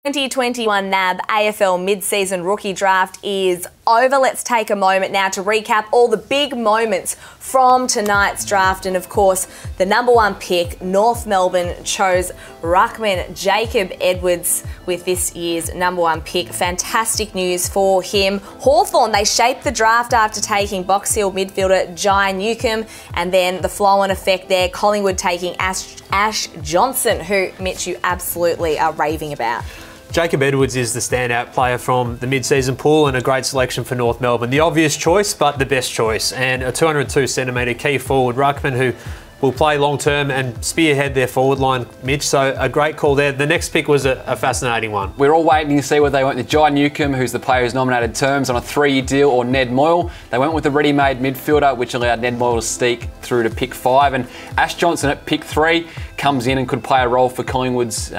2021 NAB AFL mid-season rookie draft is over. Let's take a moment now to recap all the big moments from tonight's draft. And of course, the number one pick, North Melbourne, chose ruckman Jacob Edwards with this year's number one pick. Fantastic news for him. Hawthorn, they shaped the draft after taking Box Hill midfielder Jai Newcomb, and then the flow-on effect there, Collingwood taking Ash Johnson, who, Mitch, you absolutely are raving about. Jacob Edwards is the standout player from the mid-season pool and a great selection for North Melbourne. The obvious choice, but the best choice. And a 202-centimetre key forward ruckman who will play long-term and spearhead their forward line, Mitch. So a great call there. The next pick was a fascinating one. We're all waiting to see whether they went with Jai Newcomb, who's the player who's nominated terms on a 3-year deal, or Ned Moyle. They went with the ready-made midfielder, which allowed Ned Moyle to sneak through to pick 5. And Ash Johnson at pick 3 comes in and could play a role for Collingwood's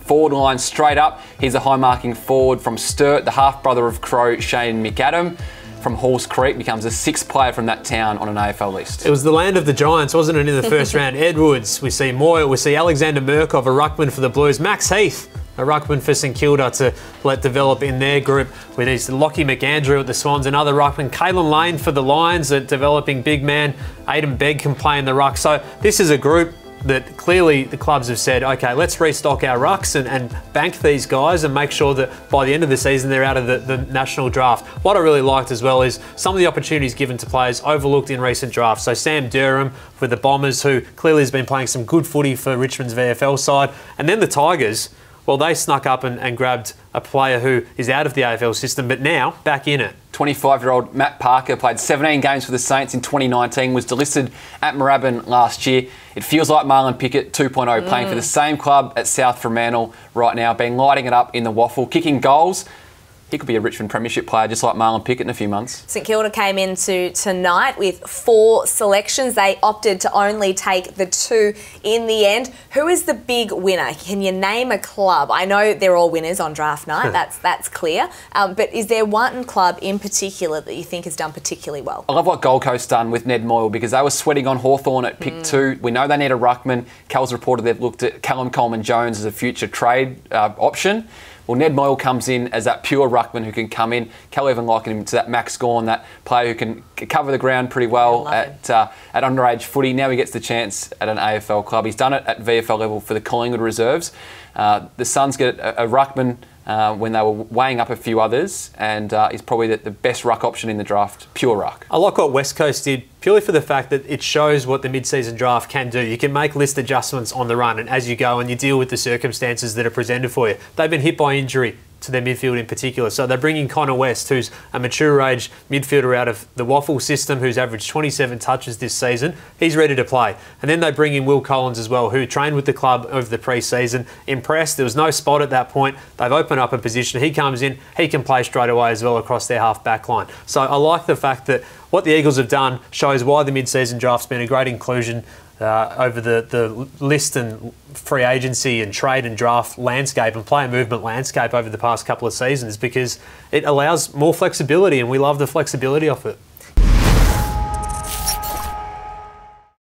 forward line straight up. He's a high-marking forward from Sturt, the half-brother of Crow Shane McAdam from Halls Creek, becomes the 6th player from that town on an AFL list. It was the land of the Giants, wasn't it, in the first round? Edwards, we see Moyle, we see Alexander Murkov, a ruckman for the Blues, Max Heath, a ruckman for St Kilda to let develop in their group. With these Lockie McAndrew at the Swans, another ruckman. Caelan Lane for the Lions, a developing big man. Aidan Begg can play in the ruck. So this is a group that clearly the clubs have said, okay, let's restock our rucks and bank these guys and make sure that by the end of the season they're out of the national draft. What I really liked as well is some of the opportunities given to players overlooked in recent drafts. So Sam Durham with the Bombers, who clearly has been playing some good footy for Richmond's VFL side. And then the Tigers, well, they snuck up and grabbed a player who is out of the AFL system, but now back in it. 25-year-old Matt Parker played 17 games for the Saints in 2019, was delisted at Moorabbin last year. It feels like Marlon Pickett 2.0 playing for the same club at South Fremantle right now, been lighting it up in the waffle, kicking goals. He could be a Richmond premiership player just like Marlon Pickett in a few months. St Kilda came into tonight with 4 selections. They opted to only take the 2 in the end. Who is the big winner? Can you name a club? I know they're all winners on draft night, that's clear. But is there one club in particular that you think has done particularly well? I love what Gold Coast done with Ned Moyle, because they were sweating on Hawthorn at pick 2. We know they need a ruckman. Cal's reported they've looked at Callum Coleman-Jones as a future trade option. Well, Ned Moyle comes in as that pure ruckman who can come in. Cal even likened him to that Max Gawn, that player who can cover the ground pretty well at underage footy. Now he gets the chance at an AFL club. He's done it at VFL level for the Collingwood reserves. The Suns get a ruckman when they were weighing up a few others, and he's probably the best ruck option in the draft, pure ruck. I like what West Coast did, purely for the fact that it shows what the mid-season draft can do. You can make list adjustments on the run and as you go, and you deal with the circumstances that are presented for you. They've been hit by injury to their midfield in particular. So they're bringing Connor West, who's a mature age midfielder out of the Waffle system, who's averaged 27 touches this season. He's ready to play. And then they bring in Will Collins as well, who trained with the club over the pre-season. Impressed. There was no spot at that point. They've opened up a position. He comes in. He can play straight away as well across their half-back line. So I like the fact that what the Eagles have done shows why the mid-season draft's been a great inclusion over the list and free agency and trade and draft landscape and player movement landscape over the past couple of seasons, because it allows more flexibility, and we love the flexibility of it.